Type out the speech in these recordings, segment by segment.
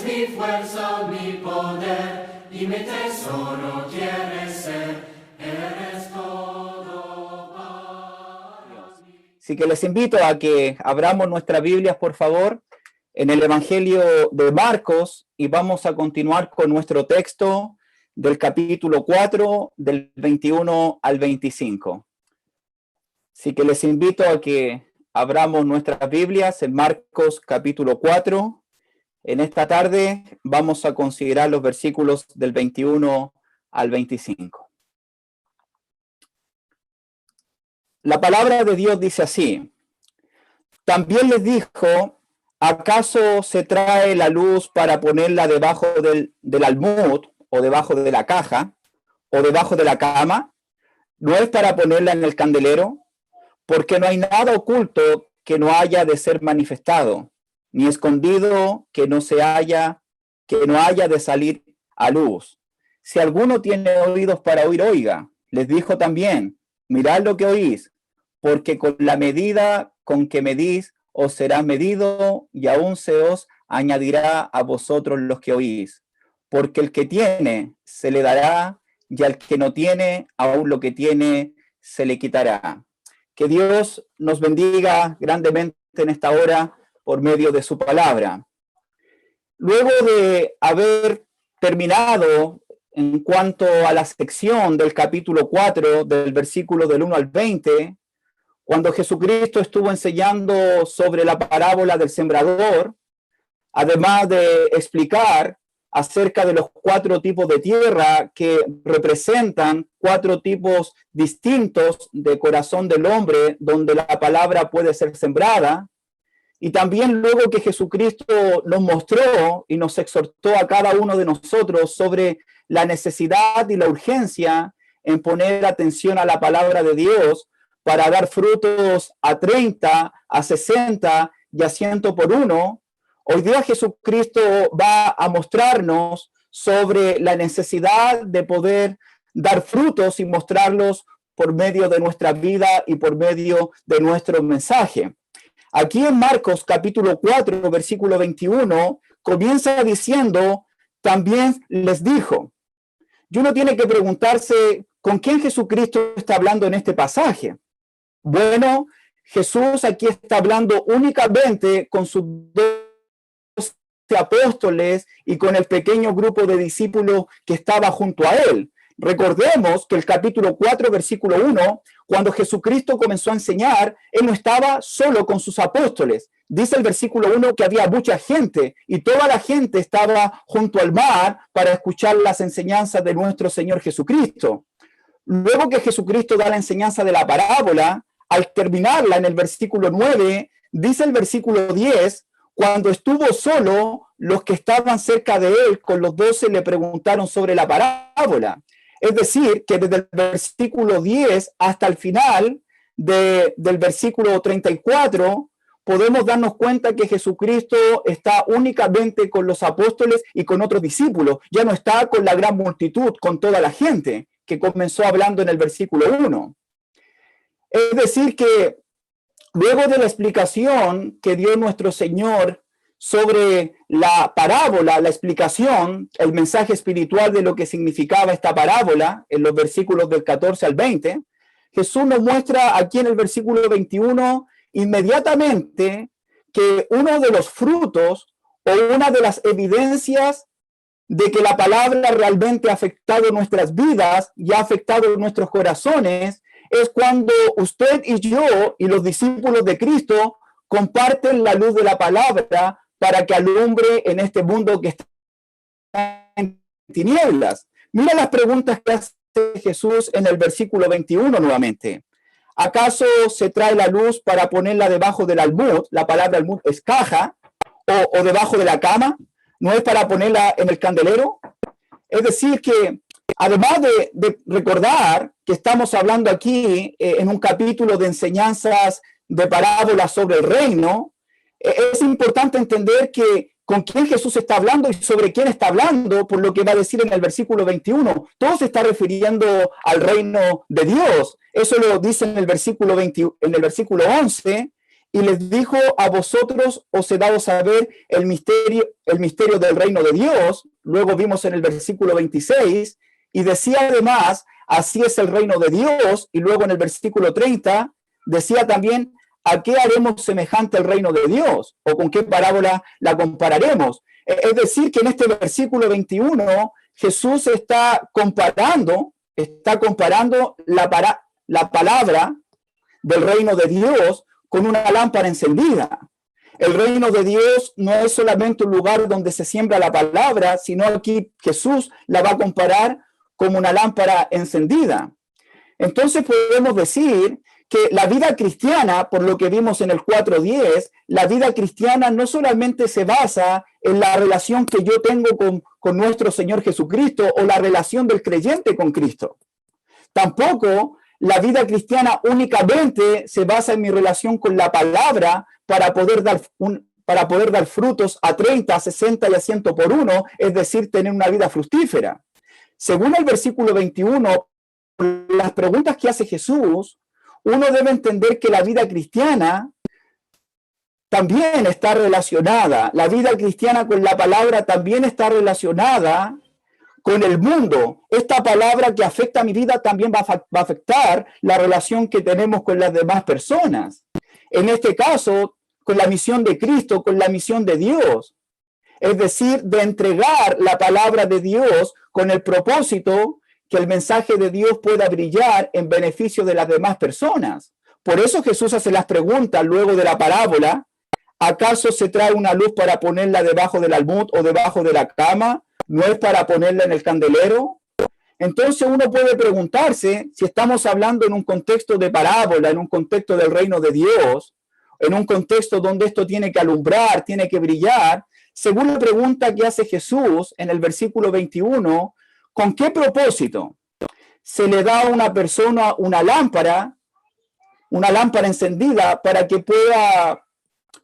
mi fuerza, mi poder, y mi tesoro quieres ser, eres todo para mí. Así que les invito a que abramos nuestras Biblias, por favor, en el Evangelio de Marcos, y vamos a continuar con nuestro texto del capítulo 4, del 21 al 25. Así que les invito a que abramos nuestras Biblias en Marcos capítulo 4. En esta tarde vamos a considerar los versículos del 21 al 25. La palabra de Dios dice así: también les dijo, ¿acaso se trae la luz para ponerla debajo del almud, o debajo de la caja, o debajo de la cama? ¿No es para ponerla en el candelero? Porque no hay nada oculto que no haya de ser manifestado, ni escondido que no haya de salir a luz. Si alguno tiene oídos para oír, oiga. Les dijo también, mirad lo que oís, porque con la medida con que medís, os será medido, y aún se os añadirá a vosotros los que oís. Porque el que tiene, se le dará, y al que no tiene, aún lo que tiene, se le quitará. Que Dios nos bendiga grandemente en esta hora por medio de su palabra. Luego de haber terminado en cuanto a la sección del capítulo 4, del versículo del 1 al 20, cuando Jesucristo estuvo enseñando sobre la parábola del sembrador, además de explicar acerca de los 4 tipos de tierra que representan 4 tipos distintos de corazón del hombre, donde la palabra puede ser sembrada. Y también luego que Jesucristo nos mostró y nos exhortó a cada uno de nosotros sobre la necesidad y la urgencia en poner atención a la palabra de Dios para dar frutos a 30, a 60 y a 100 por uno, hoy día Jesucristo va a mostrarnos sobre la necesidad de poder dar frutos y mostrarlos por medio de nuestra vida y por medio de nuestro mensaje. Aquí en Marcos capítulo 4, versículo 21, comienza diciendo, también les dijo. Y uno tiene que preguntarse, ¿con quién Jesucristo está hablando en este pasaje? Bueno, Jesús aquí está hablando únicamente con sus 12 apóstoles y con el pequeño grupo de discípulos que estaba junto a él. Recordemos que el capítulo 4, versículo 1, cuando Jesucristo comenzó a enseñar, él no estaba solo con sus apóstoles. Dice el versículo 1 que había mucha gente y toda la gente estaba junto al mar para escuchar las enseñanzas de nuestro Señor Jesucristo. Luego que Jesucristo da la enseñanza de la parábola, al terminarla en el versículo 9, dice el versículo 10, cuando estuvo solo, los que estaban cerca de él con los 12 le preguntaron sobre la parábola. Es decir, que desde el versículo 10 hasta el final del versículo 34, podemos darnos cuenta que Jesucristo está únicamente con los apóstoles y con otros discípulos. Ya no está con la gran multitud, con toda la gente que comenzó hablando en el versículo 1. Es decir, que luego de la explicación que dio nuestro Señor sobre la parábola, la explicación, el mensaje espiritual de lo que significaba esta parábola, en los versículos del 14 al 20, Jesús nos muestra aquí en el versículo 21 inmediatamente que uno de los frutos o una de las evidencias de que la palabra realmente ha afectado nuestras vidas y ha afectado nuestros corazones es cuando usted y yo y los discípulos de Cristo comparten la luz de la palabra para que alumbre en este mundo que está en tinieblas. Mira las preguntas que hace Jesús en el versículo 21 nuevamente. ¿Acaso se trae la luz para ponerla debajo del almud? La palabra almud es caja, o debajo de la cama. ¿No es para ponerla en el candelero? Es decir que, además de recordar que estamos hablando aquí en un capítulo de enseñanzas de parábolas sobre el reino, es importante entender que con quién Jesús está hablando y sobre quién está hablando, por lo que va a decir en el versículo 21. Todo se está refiriendo al reino de Dios. Eso lo dice en el versículo 11, y les dijo: a vosotros os he dado saber el misterio del reino de Dios. Luego vimos en el versículo 26, y decía además: así es el reino de Dios. Y luego en el versículo 30 decía también: ¿a qué haremos semejante el reino de Dios? ¿O con qué parábola la compararemos? Es decir, que en este versículo 21 Jesús está comparando la palabra del reino de Dios con una lámpara encendida. El reino de Dios no es solamente un lugar donde se siembra la palabra, sino aquí Jesús la va a comparar como una lámpara encendida. Entonces podemos decir que la vida cristiana, por lo que vimos en el 4:10, la vida cristiana no solamente se basa en la relación que yo tengo con nuestro Señor Jesucristo o la relación del creyente con Cristo. Tampoco la vida cristiana únicamente se basa en mi relación con la palabra para poder dar frutos a 30, a 60 y a 100 por uno, es decir, tener una vida fructífera. Según el versículo 21, las preguntas que hace Jesús, uno debe entender que la vida cristiana también está relacionada. La vida cristiana con la palabra también está relacionada con el mundo. Esta palabra que afecta a mi vida también va a afectar la relación que tenemos con las demás personas. En este caso, con la misión de Cristo, con la misión de Dios. Es decir, de entregar la palabra de Dios con el propósito que el mensaje de Dios pueda brillar en beneficio de las demás personas. Por eso Jesús hace las preguntas luego de la parábola: ¿acaso se trae una luz para ponerla debajo del almud o debajo de la cama? ¿No es para ponerla en el candelero? Entonces uno puede preguntarse, si estamos hablando en un contexto de parábola, en un contexto del reino de Dios, en un contexto donde esto tiene que alumbrar, tiene que brillar, según la pregunta que hace Jesús en el versículo 21, ¿con qué propósito se le da a una persona una lámpara encendida para que pueda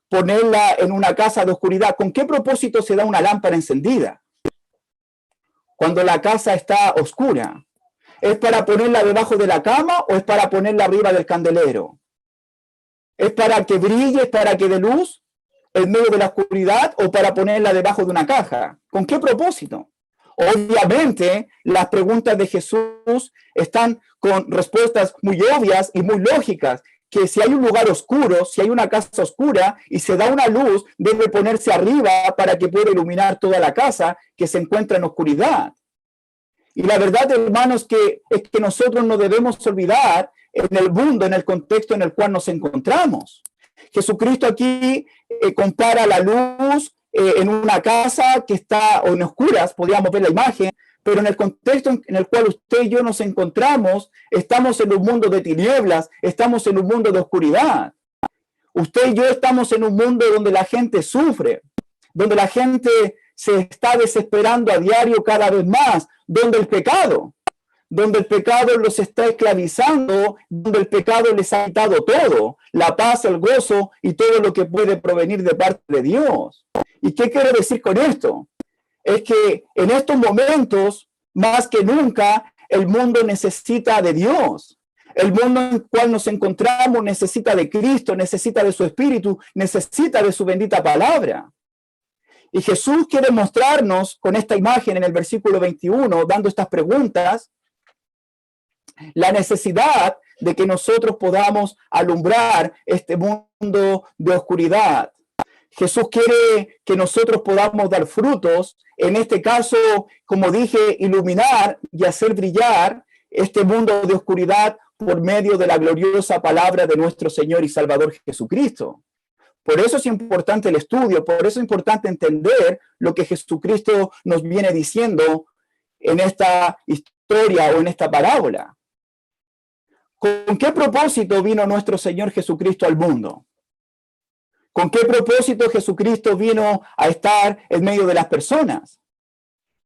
ponerla en una casa de oscuridad? ¿Con qué propósito se da una lámpara encendida cuando la casa está oscura? ¿Es para ponerla debajo de la cama o es para ponerla arriba del candelero? ¿Es para que brille, es para que dé luz en medio de la oscuridad o para ponerla debajo de una caja? ¿Con qué propósito? Obviamente, las preguntas de Jesús están con respuestas muy obvias y muy lógicas, que si hay un lugar oscuro, si hay una casa oscura y se da una luz, debe ponerse arriba para que pueda iluminar toda la casa que se encuentra en oscuridad. Y la verdad, hermanos, es que nosotros no debemos olvidar en el mundo, en el contexto en el cual nos encontramos. Jesucristo aquí compara la luz en una casa que está en oscuras, podríamos ver la imagen, pero en el contexto en el cual usted y yo nos encontramos, estamos en un mundo de tinieblas, estamos en un mundo de oscuridad. Usted y yo estamos en un mundo donde la gente sufre, donde la gente se está desesperando a diario cada vez más, donde el pecado los está esclavizando, donde el pecado les ha quitado todo, la paz, el gozo y todo lo que puede provenir de parte de Dios. ¿Y qué quiero decir con esto? Es que en estos momentos, más que nunca, el mundo necesita de Dios. El mundo en el cual nos encontramos necesita de Cristo, necesita de su Espíritu, necesita de su bendita palabra. Y Jesús quiere mostrarnos con esta imagen en el versículo 21, dando estas preguntas, la necesidad de que nosotros podamos alumbrar este mundo de oscuridad. Jesús quiere que nosotros podamos dar frutos, en este caso, como dije, iluminar y hacer brillar este mundo de oscuridad por medio de la gloriosa palabra de nuestro Señor y Salvador Jesucristo. Por eso es importante el estudio, por eso es importante entender lo que Jesucristo nos viene diciendo en esta historia o en esta parábola. ¿Con qué propósito vino nuestro Señor Jesucristo al mundo? ¿Con qué propósito Jesucristo vino a estar en medio de las personas?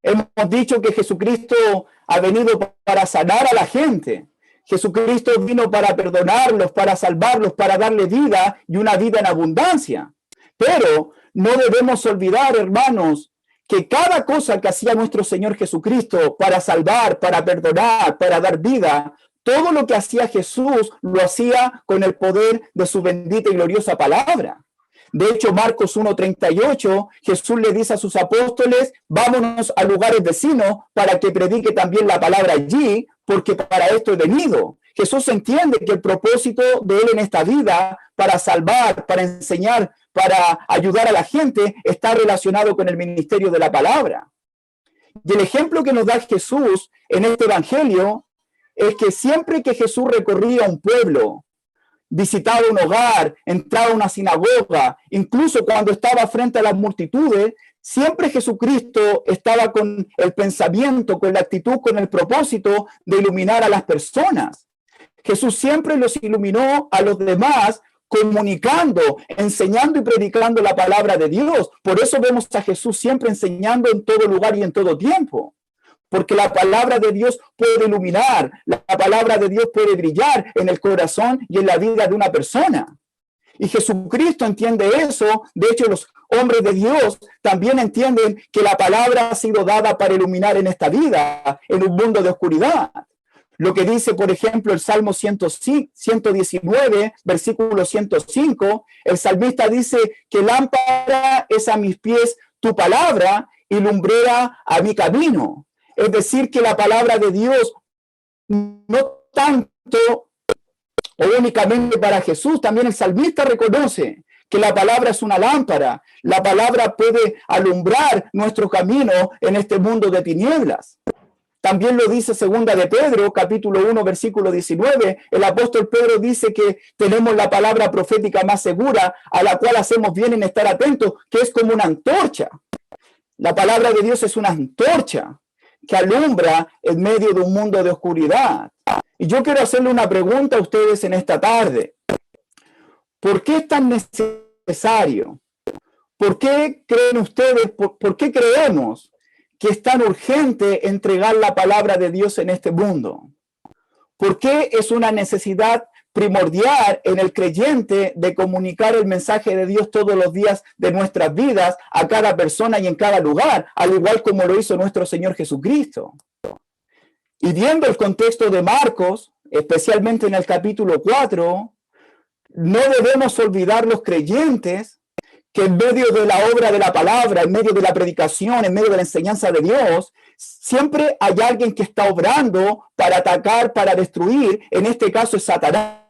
Hemos dicho que Jesucristo ha venido para sanar a la gente. Jesucristo vino para perdonarlos, para salvarlos, para darle vida y una vida en abundancia. Pero no debemos olvidar, hermanos, que cada cosa que hacía nuestro Señor Jesucristo para salvar, para perdonar, para dar vida, Todo lo que hacía Jesús lo hacía con el poder de su bendita y gloriosa palabra. De hecho, Marcos 1:38, Jesús le dice a sus apóstoles, vámonos a lugares vecinos para que predique también la palabra allí, porque para esto he venido. Jesús entiende que el propósito de él en esta vida, para salvar, para enseñar, para ayudar a la gente, está relacionado con el ministerio de la palabra. Y el ejemplo que nos da Jesús en este evangelio es que siempre que Jesús recorría un pueblo, visitaba un hogar, entraba a una sinagoga, incluso cuando estaba frente a las multitudes, siempre Jesucristo estaba con el pensamiento, con la actitud, con el propósito de iluminar a las personas. Jesús siempre los iluminó a los demás, comunicando, enseñando y predicando la palabra de Dios. Por eso vemos a Jesús siempre enseñando en todo lugar y en todo tiempo. Porque la palabra de Dios puede iluminar, la palabra de Dios puede brillar en el corazón y en la vida de una persona. Y Jesucristo entiende eso. De hecho, los hombres de Dios también entienden que la palabra ha sido dada para iluminar en esta vida, en un mundo de oscuridad. Lo que dice, por ejemplo, el Salmo 119, versículo 105, el salmista dice que lámpara es a mis pies tu palabra y lumbrera a mi camino. Es decir, que la palabra de Dios no tanto o únicamente para Jesús, también el salmista reconoce que la palabra es una lámpara. La palabra puede alumbrar nuestro camino en este mundo de tinieblas. También lo dice segunda de Pedro, capítulo 1, versículo 19. El apóstol Pedro dice que tenemos la palabra profética más segura, a la cual hacemos bien en estar atentos, que es como una antorcha. La palabra de Dios es una antorcha que alumbra en medio de un mundo de oscuridad. Y yo quiero hacerle una pregunta a ustedes en esta tarde. ¿Por qué es tan necesario? ¿Por qué creen ustedes, por qué creemos que es tan urgente entregar la palabra de Dios en este mundo? ¿Por qué es una necesidad primordial en el creyente de comunicar el mensaje de Dios todos los días de nuestras vidas a cada persona y en cada lugar, al igual como lo hizo nuestro Señor Jesucristo? Y viendo el contexto de Marcos, especialmente en el capítulo 4, no debemos olvidar los creyentes que en medio de la obra de la palabra, en medio de la predicación, en medio de la enseñanza de Dios, siempre hay alguien que está obrando para atacar, para destruir. En este caso es Satanás.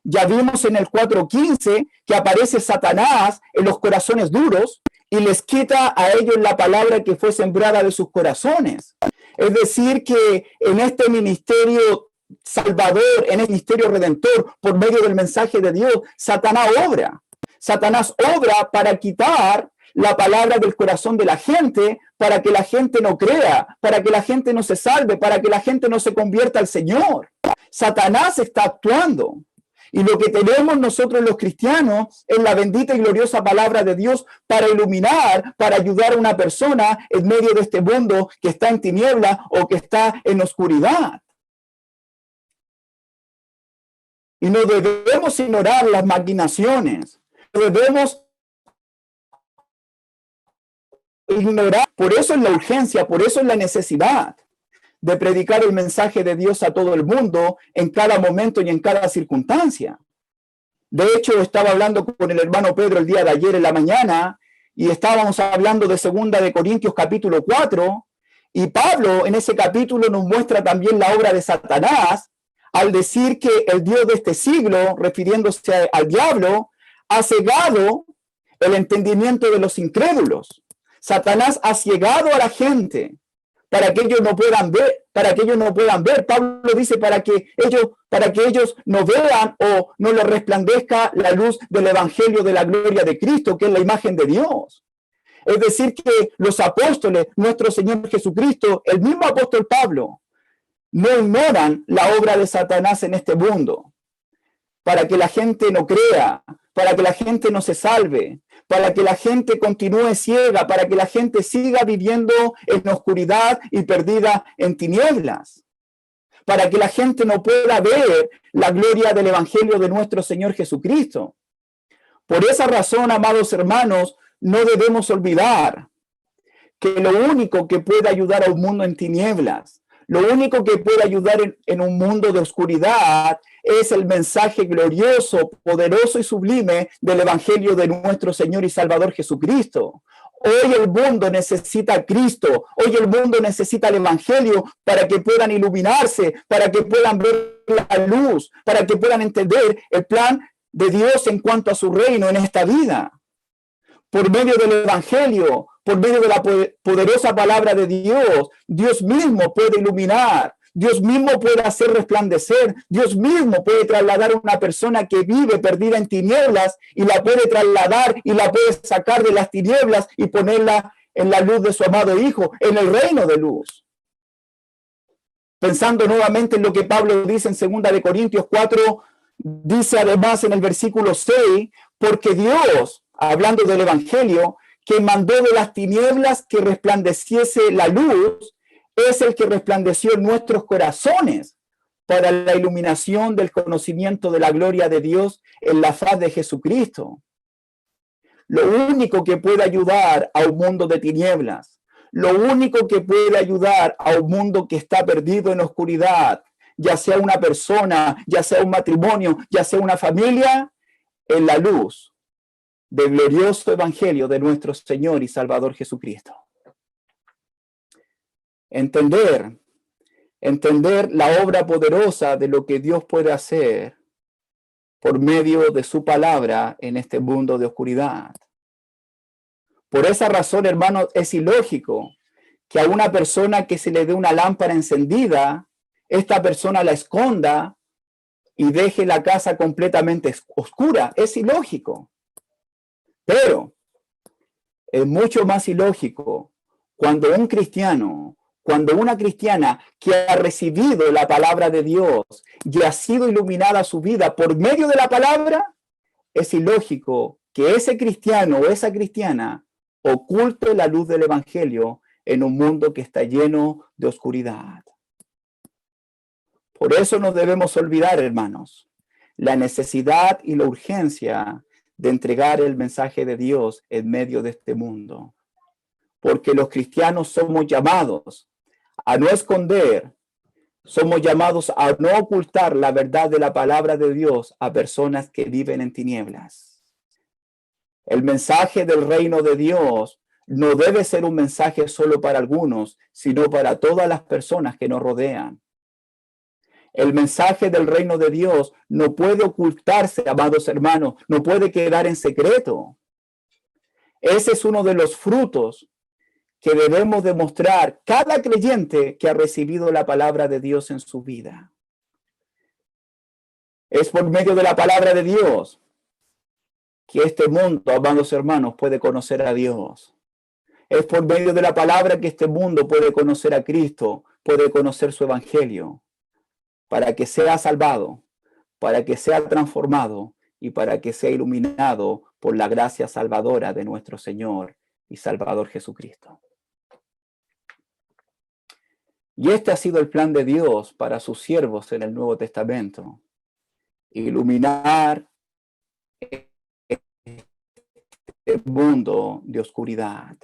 Ya vimos en el 4:15 que aparece Satanás en los corazones duros y les quita a ellos la palabra que fue sembrada de sus corazones. Es decir, que en este ministerio salvador, en el ministerio redentor, por medio del mensaje de Dios, Satanás obra. Satanás obra para quitar la palabra del corazón de la gente, para que la gente no crea, para que la gente no se salve, para que la gente no se convierta al Señor. Satanás está actuando. Y lo que tenemos nosotros los cristianos es la bendita y gloriosa palabra de Dios para iluminar, para ayudar a una persona en medio de este mundo que está en tiniebla o que está en oscuridad. Y no debemos ignorar las maquinaciones. No debemos ignorar. Por eso es la urgencia, por eso es la necesidad de predicar el mensaje de Dios a todo el mundo en cada momento y en cada circunstancia. De hecho, estaba hablando con el hermano Pedro el día de ayer en la mañana y estábamos hablando de 2 de Corintios capítulo 4 y Pablo en ese capítulo nos muestra también la obra de Satanás al decir que el Dios de este siglo, refiriéndose al diablo, ha cegado el entendimiento de los incrédulos. Satanás ha cegado a la gente para que ellos no puedan ver, Pablo dice para que ellos no vean o no les resplandezca la luz del evangelio de la gloria de Cristo, que es la imagen de Dios. Es decir, que los apóstoles, nuestro Señor Jesucristo, el mismo apóstol Pablo, no ignoran la obra de Satanás en este mundo, para que la gente no crea, para que la gente no se salve, para que la gente continúe ciega, para que la gente siga viviendo en oscuridad y perdida en tinieblas, para que la gente no pueda ver la gloria del evangelio de nuestro Señor Jesucristo. Por esa razón, amados hermanos, no debemos olvidar que lo único que puede ayudar a un mundo en tinieblas, Lo único que puede ayudar en un mundo de oscuridad es el mensaje glorioso, poderoso y sublime del Evangelio de nuestro Señor y Salvador Jesucristo. Hoy el mundo necesita a Cristo, hoy el mundo necesita el Evangelio para que puedan iluminarse, para que puedan ver la luz, para que puedan entender el plan de Dios en cuanto a su reino en esta vida. Por medio del Evangelio, por medio de la poderosa palabra de Dios, Dios mismo puede iluminar, Dios mismo puede hacer resplandecer, Dios mismo puede trasladar a una persona que vive perdida en tinieblas y la puede trasladar y la puede sacar de las tinieblas y ponerla en la luz de su amado Hijo, en el reino de luz. Pensando nuevamente en lo que Pablo dice en 2 Corintios 4, dice además en el versículo 6, porque Dios, hablando del Evangelio, que mandó de las tinieblas que resplandeciese la luz, es el que resplandeció en nuestros corazones para la iluminación del conocimiento de la gloria de Dios en la faz de Jesucristo. Lo único que puede ayudar a un mundo de tinieblas, lo único que puede ayudar a un mundo que está perdido en oscuridad, ya sea una persona, ya sea un matrimonio, ya sea una familia, es la luz del glorioso evangelio de nuestro Señor y Salvador Jesucristo. Entender la obra poderosa de lo que Dios puede hacer por medio de su palabra en este mundo de oscuridad. Por esa razón, hermanos, es ilógico que a una persona que se le dé una lámpara encendida, esta persona la esconda y deje la casa completamente oscura. Es ilógico. Pero es mucho más ilógico cuando un cristiano, cuando una cristiana que ha recibido la palabra de Dios y ha sido iluminada su vida por medio de la palabra, es ilógico que ese cristiano o esa cristiana oculte la luz del evangelio en un mundo que está lleno de oscuridad. Por eso no debemos olvidar, hermanos, la necesidad y la urgencia de entregar el mensaje de Dios en medio de este mundo. Porque los cristianos somos llamados a no esconder, somos llamados a no ocultar la verdad de la palabra de Dios a personas que viven en tinieblas. El mensaje del reino de Dios no debe ser un mensaje solo para algunos, sino para todas las personas que nos rodean. El mensaje del reino de Dios no puede ocultarse, amados hermanos, no puede quedar en secreto. Ese es uno de los frutos que debemos demostrar cada creyente que ha recibido la palabra de Dios en su vida. Es por medio de la palabra de Dios que este mundo, amados hermanos, puede conocer a Dios. Es por medio de la palabra que este mundo puede conocer a Cristo, puede conocer su evangelio, para que sea salvado, para que sea transformado y para que sea iluminado por la gracia salvadora de nuestro Señor y Salvador Jesucristo. Y este ha sido el plan de Dios para sus siervos en el Nuevo Testamento. Iluminar el mundo de oscuridad.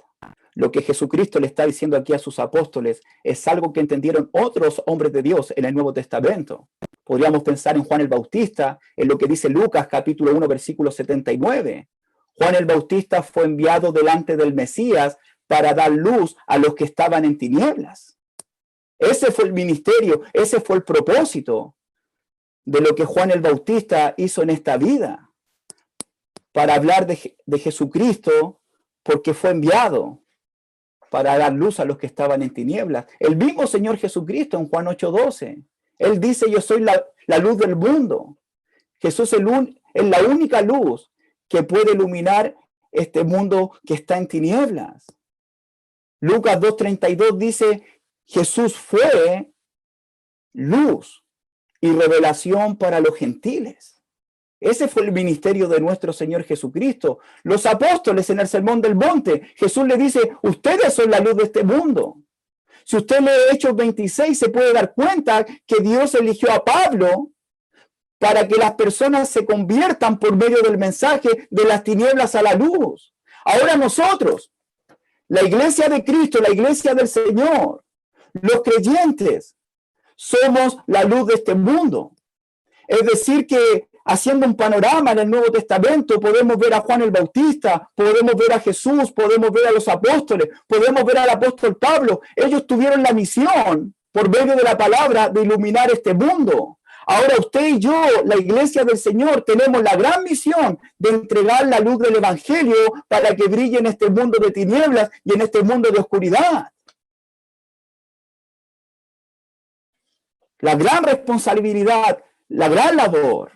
Lo que Jesucristo le está diciendo aquí a sus apóstoles es algo que entendieron otros hombres de Dios en el Nuevo Testamento. Podríamos pensar en Juan el Bautista, en lo que dice Lucas capítulo 1, versículo 79. Juan el Bautista fue enviado delante del Mesías para dar luz a los que estaban en tinieblas. Ese fue el ministerio, ese fue el propósito de lo que Juan el Bautista hizo en esta vida, para hablar de Jesucristo, porque fue enviado para dar luz a los que estaban en tinieblas. El mismo Señor Jesucristo en Juan 8:12, Él dice, yo soy la luz del mundo. Jesús es la única luz que puede iluminar este mundo que está en tinieblas. Lucas 2:32 dice, Jesús fue luz y revelación para los gentiles. Ese fue el ministerio de nuestro Señor Jesucristo. Los apóstoles en el Sermón del Monte, Jesús le dice, ustedes son la luz de este mundo. Si usted lee Hechos 26, se puede dar cuenta que Dios eligió a Pablo para que las personas se conviertan por medio del mensaje de las tinieblas a la luz. Ahora nosotros, la iglesia de Cristo, la iglesia del Señor, Los creyentes somos la luz de este mundo. Es decir, que haciendo un panorama en el Nuevo Testamento, podemos ver a Juan el Bautista, podemos ver a Jesús, podemos ver a los apóstoles, podemos ver al apóstol Pablo. Ellos tuvieron la misión, por medio de la palabra, de iluminar este mundo. Ahora usted y yo, la iglesia del Señor, tenemos la gran misión de entregar la luz del evangelio para que brille en este mundo de tinieblas y en este mundo de oscuridad. La gran responsabilidad, la gran labor.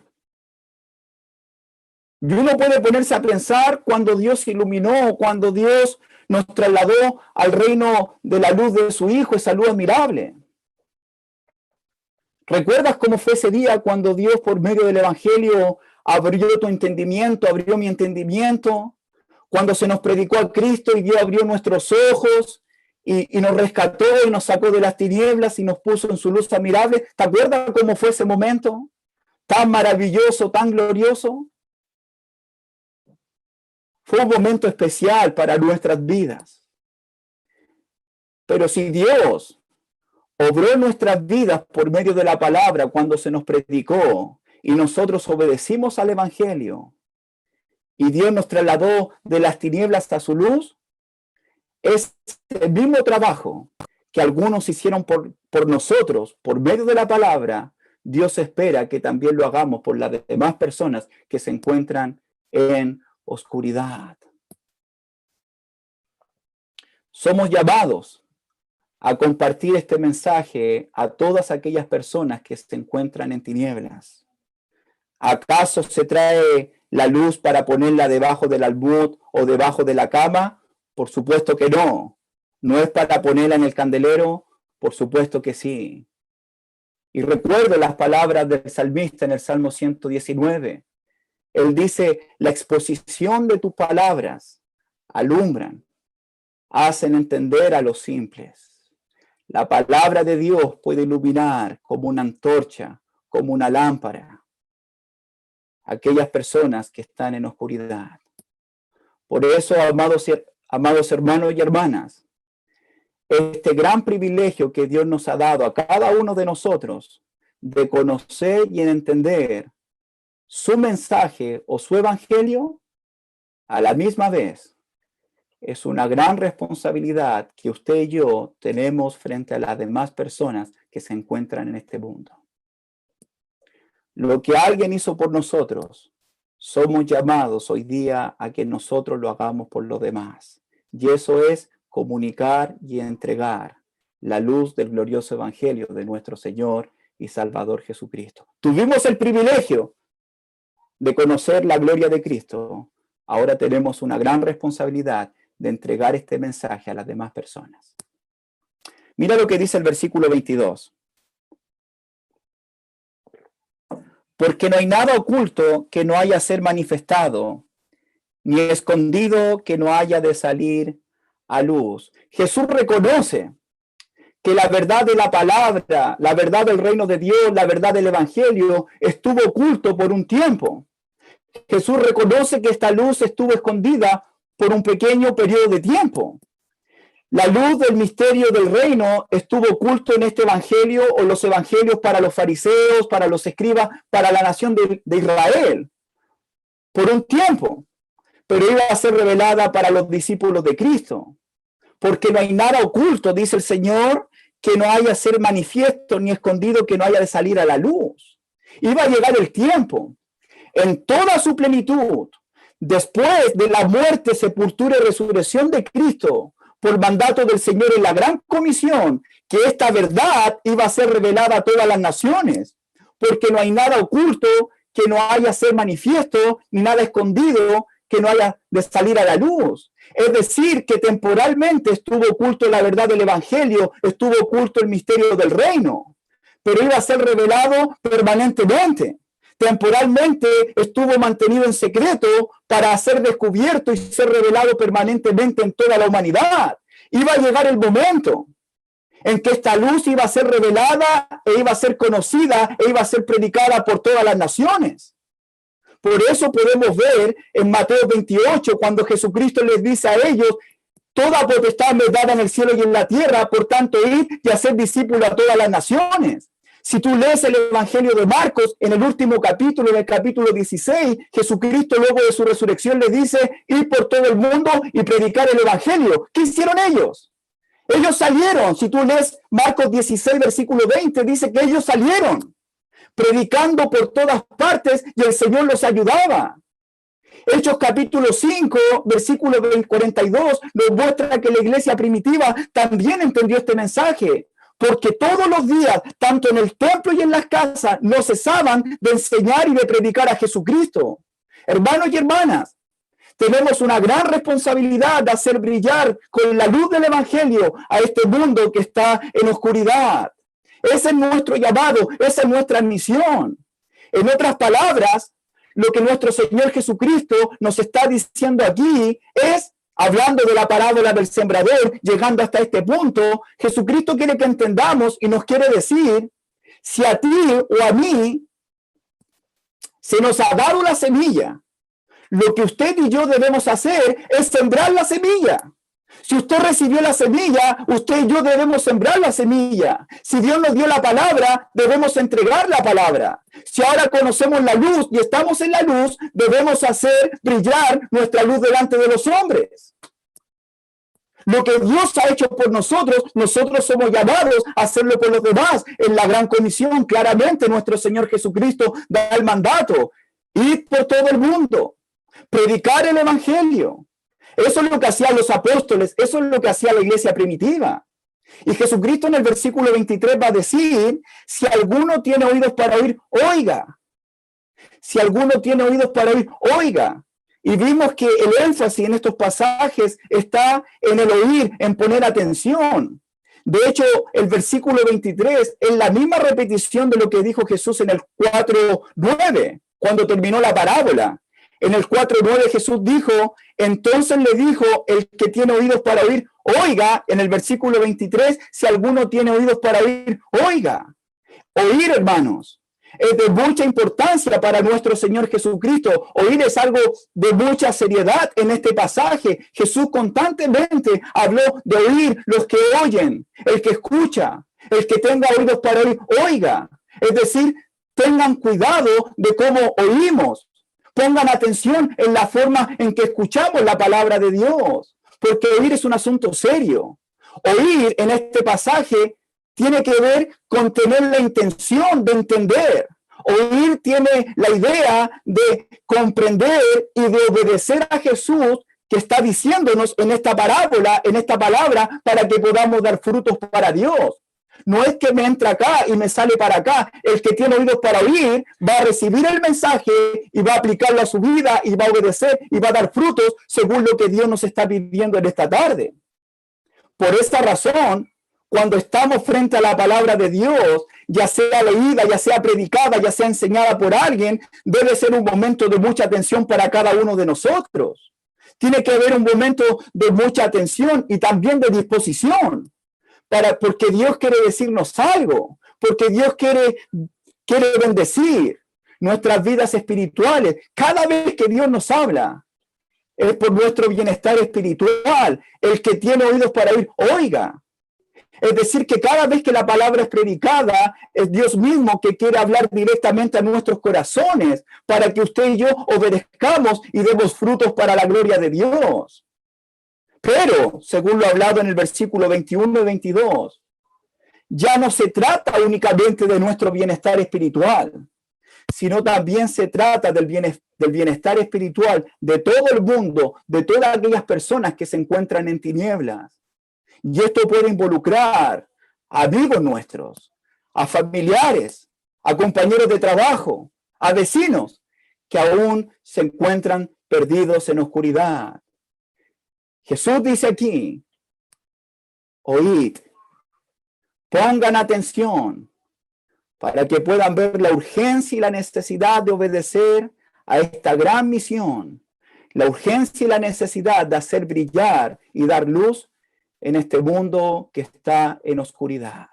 Y uno puede ponerse a pensar cuando Dios iluminó, cuando Dios nos trasladó al reino de la luz de su Hijo, esa luz admirable. ¿Recuerdas cómo fue ese día cuando Dios por medio del evangelio abrió tu entendimiento, abrió mi entendimiento? Cuando se nos predicó a Cristo y Dios abrió nuestros ojos y nos rescató y nos sacó de las tinieblas y nos puso en su luz admirable. ¿Te acuerdas cómo fue ese momento? Tan maravilloso, tan glorioso. Fue un momento especial para nuestras vidas. Pero si Dios obró en nuestras vidas por medio de la palabra cuando se nos predicó y nosotros obedecimos al evangelio y Dios nos trasladó de las tinieblas a su luz, es el mismo trabajo que algunos hicieron por nosotros, por medio de la palabra. Dios espera que también lo hagamos por las demás personas que se encuentran en oscuridad. Somos llamados a compartir este mensaje a todas aquellas personas que se encuentran en tinieblas. ¿Acaso se trae la luz para ponerla debajo del almud o debajo de la cama? Por supuesto que no. ¿No es para ponerla en el candelero? Por supuesto que sí. Y recuerdo las palabras del salmista en el Salmo 119. Él dice, la exposición de tus palabras alumbran, hacen entender a los simples. La palabra de Dios puede iluminar como una antorcha, como una lámpara, aquellas personas que están en oscuridad. Por eso, amados hermanos y hermanas, este gran privilegio que Dios nos ha dado a cada uno de nosotros de conocer y entender su mensaje o su evangelio, a la misma vez, es una gran responsabilidad que usted y yo tenemos frente a las demás personas que se encuentran en este mundo. Lo que alguien hizo por nosotros, somos llamados hoy día a que nosotros lo hagamos por los demás. Y eso es comunicar y entregar la luz del glorioso evangelio de nuestro Señor y Salvador Jesucristo. Tuvimos el privilegio de conocer la gloria de Cristo. Ahora tenemos una gran responsabilidad de entregar este mensaje a las demás personas. Mira lo que dice el versículo 22. Porque no hay nada oculto que no haya de ser manifestado, ni escondido que no haya de salir a luz. Jesús reconoce que la verdad de la palabra, la verdad del reino de Dios, la verdad del evangelio, estuvo oculto por un tiempo. Jesús reconoce que esta luz estuvo escondida por un pequeño periodo de tiempo. La luz del misterio del reino estuvo oculto en este evangelio o los evangelios para los fariseos, para los escribas, para la nación de Israel, por un tiempo, pero iba a ser revelada para los discípulos de Cristo, porque no hay nada oculto, dice el Señor, que no haya de ser manifiesto ni escondido, que no haya de salir a la luz. Iba a llegar el tiempo, en toda su plenitud, después de la muerte, sepultura y resurrección de Cristo, por mandato del Señor en la gran comisión, que esta verdad iba a ser revelada a todas las naciones, porque no hay nada oculto que no haya de ser manifiesto, ni nada escondido que no haya de salir a la luz. Es decir, que temporalmente estuvo oculto la verdad del evangelio, estuvo oculto el misterio del reino, pero iba a ser revelado permanentemente. Temporalmente estuvo mantenido en secreto para ser descubierto y ser revelado permanentemente en toda la humanidad. Iba a llegar el momento en que esta luz iba a ser revelada e iba a ser conocida e iba a ser predicada por todas las naciones. Por eso podemos ver en Mateo 28, cuando Jesucristo les dice a ellos Toda potestad me es dada en el cielo y en la tierra, por tanto, id y hacer discípulos a todas las naciones. Si tú lees el Evangelio de Marcos, en el último capítulo, en el capítulo 16, Jesucristo luego de su resurrección le dice, ir por todo el mundo y predicar el Evangelio. ¿Qué hicieron ellos? Ellos salieron. Si tú lees Marcos 16, versículo 20, dice que ellos salieron, predicando por todas partes y el Señor los ayudaba. Hechos capítulo 5, versículo 42, nos muestra que la iglesia primitiva también entendió este mensaje, porque todos los días, tanto en el templo y en las casas, no cesaban de enseñar y de predicar a Jesucristo. Hermanos y hermanas, tenemos una gran responsabilidad de hacer brillar con la luz del Evangelio a este mundo que está en oscuridad. Ese es nuestro llamado, esa es nuestra misión. En otras palabras, lo que nuestro Señor Jesucristo nos está diciendo aquí es, hablando de la parábola del sembrador, llegando hasta este punto, Jesucristo quiere que entendamos y nos quiere decir, si a ti o a mí se nos ha dado la semilla, lo que usted y yo debemos hacer es sembrar la semilla. Si usted recibió la semilla, usted y yo debemos sembrar la semilla. Si Dios nos dio la palabra, debemos entregar la palabra. Si ahora conocemos la luz y estamos en la luz, debemos hacer brillar nuestra luz delante de los hombres. Lo que Dios ha hecho por nosotros, nosotros somos llamados a hacerlo por los demás. En la gran comisión, claramente nuestro Señor Jesucristo da el mandato. Ir por todo el mundo, predicar el Evangelio. Eso es lo que hacían los apóstoles, eso es lo que hacía la iglesia primitiva. Y Jesucristo en el versículo 23 va a decir, si alguno tiene oídos para oír, oiga. Si alguno tiene oídos para oír, oiga. Y vimos que el énfasis en estos pasajes está en el oír, en poner atención. De hecho, el versículo 23 es la misma repetición de lo que dijo Jesús en el 4:9, cuando terminó la parábola. En el 4:9 Jesús dijo, entonces le dijo el que tiene oídos para oír, oiga. En el versículo 23, si alguno tiene oídos para oír, oiga. Oír, hermanos, es de mucha importancia para nuestro Señor Jesucristo. Oír es algo de mucha seriedad en este pasaje. Jesús constantemente habló de oír los que oyen, el que escucha, el que tenga oídos para oír, oiga. Es decir, tengan cuidado de cómo oímos. Pongan atención en la forma en que escuchamos la palabra de Dios, porque oír es un asunto serio. Oír en este pasaje tiene que ver con tener la intención de entender. Oír tiene la idea de comprender y de obedecer a Jesús, que está diciéndonos en esta parábola, en esta palabra, para que podamos dar frutos para Dios. No es que me entra acá y me sale para acá. El que tiene oídos para oír va a recibir el mensaje y va a aplicarlo a su vida y va a obedecer y va a dar frutos según lo que Dios nos está pidiendo en esta tarde. Por esta razón, cuando estamos frente a la palabra de Dios, ya sea leída, ya sea predicada, ya sea enseñada por alguien, debe ser un momento de mucha atención para cada uno de nosotros. Tiene que haber un momento de mucha atención y también de disposición. Porque Dios quiere decirnos algo, porque Dios quiere bendecir nuestras vidas espirituales. Cada vez que Dios nos habla, es por nuestro bienestar espiritual. El que tiene oídos para oír, oiga. Es decir, que cada vez que la palabra es predicada, es Dios mismo que quiere hablar directamente a nuestros corazones para que usted y yo obedezcamos y demos frutos para la gloria de Dios. Pero, según lo hablado en el versículo 21 y 22, ya no se trata únicamente de nuestro bienestar espiritual, sino también se trata del bienestar espiritual de todo el mundo, de todas aquellas personas que se encuentran en tinieblas. Y esto puede involucrar a amigos nuestros, a familiares, a compañeros de trabajo, a vecinos que aún se encuentran perdidos en oscuridad. Jesús dice aquí, oíd, pongan atención para que puedan ver la urgencia y la necesidad de obedecer a esta gran misión, la urgencia y la necesidad de hacer brillar y dar luz en este mundo que está en oscuridad.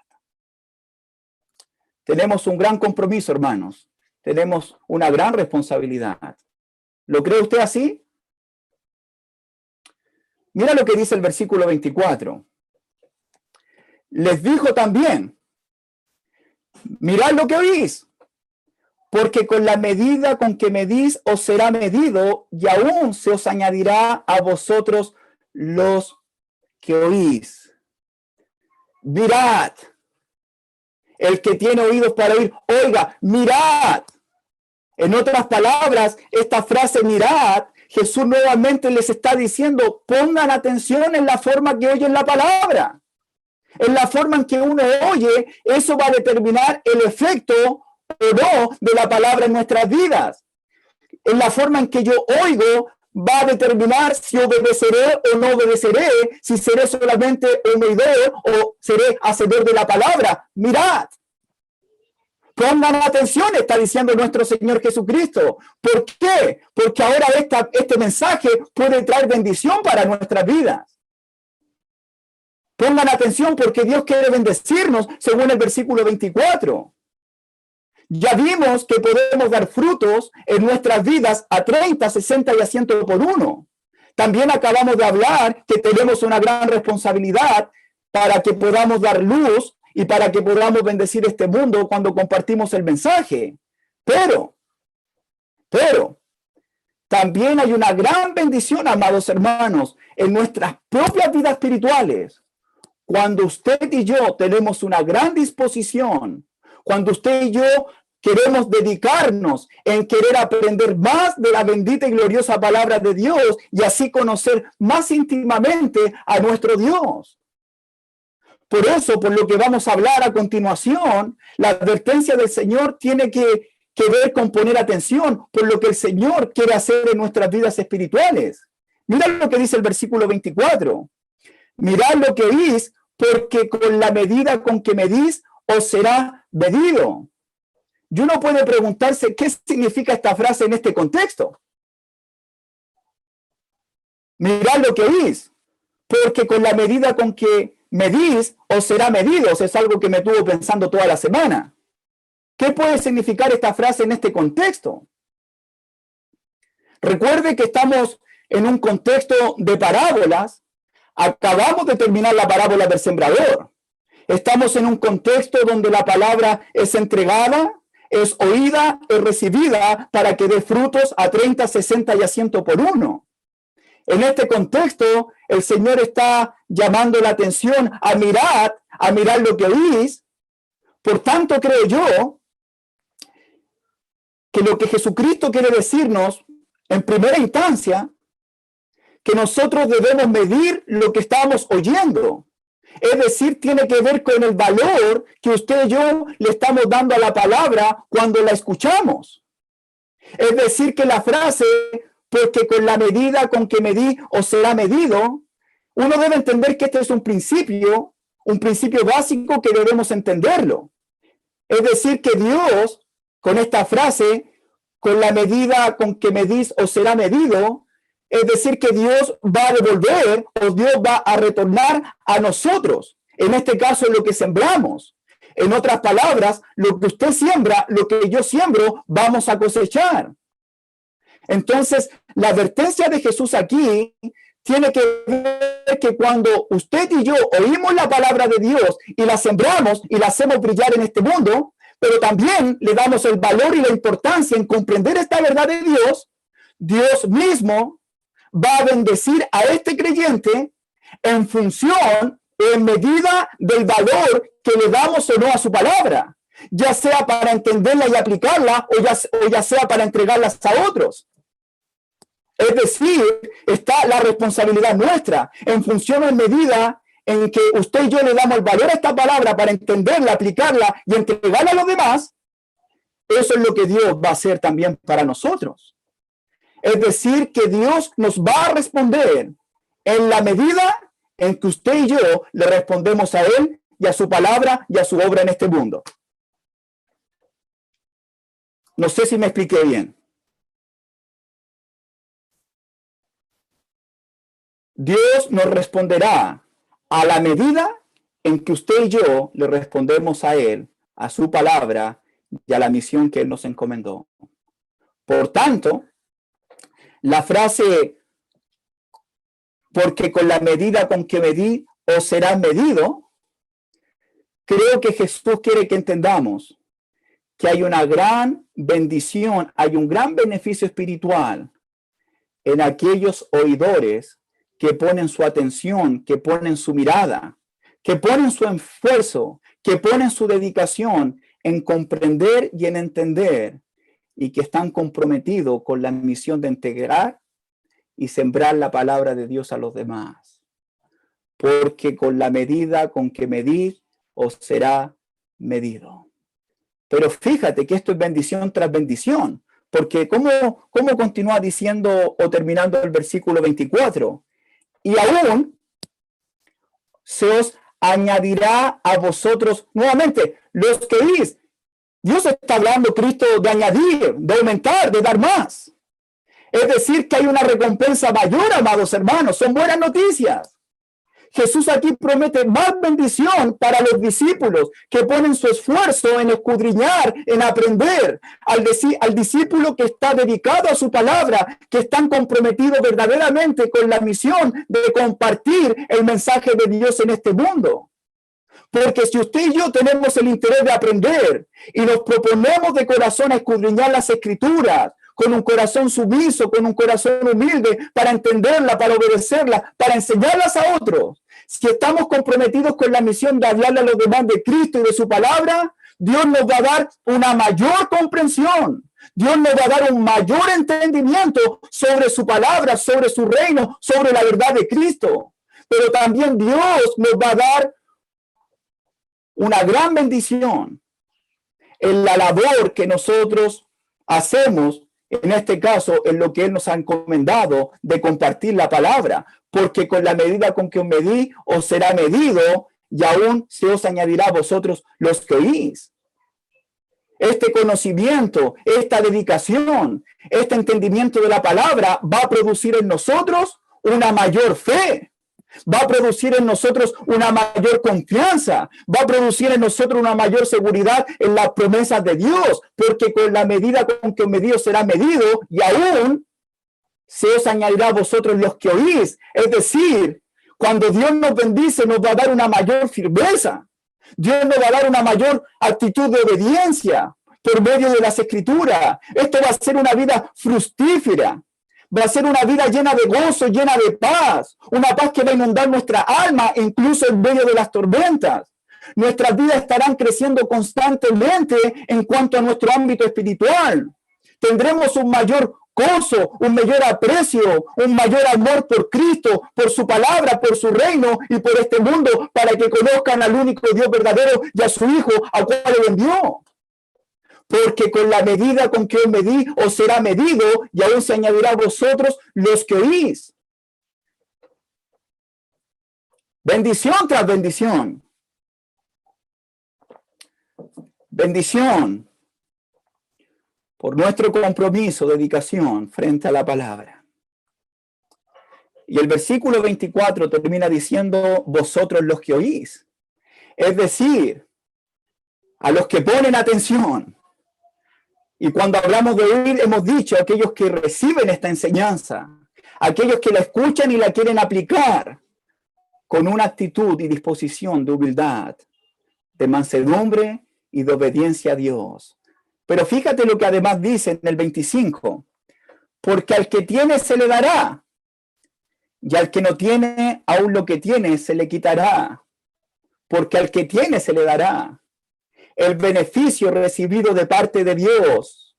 Tenemos un gran compromiso, hermanos. Tenemos una gran responsabilidad. ¿Lo cree usted así? Mira lo que dice el versículo 24. Les dijo también, mirad lo que oís, porque con la medida con que medís os será medido, y aún se os añadirá a vosotros los que oís. Mirad, el que tiene oídos para oír, oiga, mirad. En otras palabras, esta frase mirad, Jesús nuevamente les está diciendo, pongan atención en la forma que oyen la palabra. En la forma en que uno oye, eso va a determinar el efecto o no de la palabra en nuestras vidas. En la forma en que yo oigo, va a determinar si obedeceré o no obedeceré, si seré solamente un oidor o seré hacedor de la palabra. Mirad. Pongan atención, está diciendo nuestro Señor Jesucristo. ¿Por qué? Porque ahora este mensaje puede traer bendición para nuestras vidas. Pongan atención porque Dios quiere bendecirnos según el versículo 24. Ya vimos que podemos dar frutos en nuestras vidas a 30, 60 y a 100 por uno. También acabamos de hablar que tenemos una gran responsabilidad para que podamos dar luz y para que podamos bendecir este mundo cuando compartimos el mensaje. Pero, también hay una gran bendición, amados hermanos, en nuestras propias vidas espirituales. Cuando usted y yo tenemos una gran disposición, cuando usted y yo queremos dedicarnos en querer aprender más de la bendita y gloriosa palabra de Dios y así conocer más íntimamente a nuestro Dios. Por eso, por lo que vamos a hablar a continuación, la advertencia del Señor tiene que ver con poner atención por lo que el Señor quiere hacer en nuestras vidas espirituales. Mira lo que dice el versículo 24. Mirad lo que oís, porque con la medida con que medís os será medido. Y uno puede preguntarse qué significa esta frase en este contexto. Mirad lo que oís, porque con la medida con que medís os será medido. Es algo que me tuvo pensando toda la semana. ¿Qué puede significar esta frase en este contexto? Recuerde que estamos en un contexto de parábolas. Acabamos de terminar la parábola del sembrador. Estamos en un contexto donde la palabra es entregada, es oída, es recibida para que dé frutos a 30, 60 y a 100 por uno. En este contexto, el Señor está llamando la atención a mirar lo que oís. Por tanto, creo yo que lo que Jesucristo quiere decirnos en primera instancia, que nosotros debemos medir lo que estamos oyendo. Es decir, tiene que ver con el valor que usted y yo le estamos dando a la palabra cuando la escuchamos. Es decir, que la frase, porque con la medida con que medí os será medido, uno debe entender que este es un principio básico que debemos entenderlo. Es decir, que Dios, con esta frase, con la medida con que medís os será medido, es decir, que Dios va a devolver o Dios va a retornar a nosotros. En este caso, lo que sembramos. En otras palabras, lo que usted siembra, lo que yo siembro, vamos a cosechar. Entonces, la advertencia de Jesús aquí tiene que ver que cuando usted y yo oímos la palabra de Dios y la sembramos y la hacemos brillar en este mundo, pero también le damos el valor y la importancia en comprender esta verdad de Dios, Dios mismo va a bendecir a este creyente en función, en medida del valor que le damos o no a su palabra, ya sea para entenderla y aplicarla o ya sea para entregarlas a otros. Es decir, está la responsabilidad nuestra en función, en medida en que usted y yo le damos el valor a esta palabra para entenderla, aplicarla y entregarla a los demás. Eso es lo que Dios va a hacer también para nosotros. Es decir, que Dios nos va a responder en la medida en que usted y yo le respondemos a Él y a su palabra y a su obra en este mundo. No sé si me expliqué bien. Dios nos responderá a la medida en que usted y yo le respondemos a Él, a su palabra y a la misión que Él nos encomendó. Por tanto, la frase porque con la medida con que medí os será medido. Creo que Jesús quiere que entendamos que hay una gran bendición, hay un gran beneficio espiritual en aquellos oidores que ponen su atención, que ponen su mirada, que ponen su esfuerzo, que ponen su dedicación en comprender y en entender, y que están comprometidos con la misión de integrar y sembrar la palabra de Dios a los demás. Porque con la medida con que medís, os será medido. Pero fíjate que esto es bendición tras bendición, porque ¿cómo continúa diciendo o terminando el versículo 24? Y aún se os añadirá a vosotros nuevamente los que oís. Dios está hablando, Cristo, de añadir, de aumentar, de dar más. Es decir, que hay una recompensa mayor, amados hermanos. Son buenas noticias. Jesús aquí promete más bendición para los discípulos que ponen su esfuerzo en escudriñar, en aprender. Al discípulo que está dedicado a su palabra, que están comprometidos verdaderamente con la misión de compartir el mensaje de Dios en este mundo. Porque si usted y yo tenemos el interés de aprender y nos proponemos de corazón a escudriñar las Escrituras, con un corazón sumiso, con un corazón humilde, para entenderla, para obedecerla, para enseñarlas a otros. Si estamos comprometidos con la misión de hablarle a los demás de Cristo y de su palabra, Dios nos va a dar una mayor comprensión. Dios nos va a dar un mayor entendimiento sobre su palabra, sobre su reino, sobre la verdad de Cristo. Pero también Dios nos va a dar una gran bendición en la labor que nosotros hacemos, en este caso, en lo que Él nos ha encomendado de compartir la palabra, porque con la medida con que os medí, os será medido, y aún se os añadirá a vosotros los que oís. Este conocimiento, esta dedicación, este entendimiento de la palabra va a producir en nosotros una mayor fe, va a producir en nosotros una mayor confianza, va a producir en nosotros una mayor seguridad en las promesas de Dios, porque con la medida con que os medí os será medido, y aún se os añadirá a vosotros los que oís. Es decir, cuando Dios nos bendice, nos va a dar una mayor firmeza. Dios nos va a dar una mayor actitud de obediencia por medio de las Escrituras. Esto va a ser una vida fructífera. Va a ser una vida llena de gozo, llena de paz. Una paz que va a inundar nuestra alma, incluso en medio de las tormentas. Nuestras vidas estarán creciendo constantemente en cuanto a nuestro ámbito espiritual. Tendremos un mayor gozo, un mayor aprecio, un mayor amor por Cristo, por su palabra, por su reino y por este mundo, para que conozcan al único Dios verdadero y a su Hijo, al cual le envió. Porque con la medida con que os medí, os será medido, y aún se añadirá a vosotros los que oís. Bendición tras bendición. Bendición por nuestro compromiso, dedicación frente a la palabra. Y el versículo 24 termina diciendo, vosotros los que oís. Es decir, a los que ponen atención. Y cuando hablamos de oír, hemos dicho aquellos que reciben esta enseñanza, aquellos que la escuchan y la quieren aplicar con una actitud y disposición de humildad, de mansedumbre y de obediencia a Dios. Pero fíjate lo que además dice en el 25, porque al que tiene se le dará, y al que no tiene, aún lo que tiene se le quitará, porque al que tiene se le dará. El beneficio recibido de parte de Dios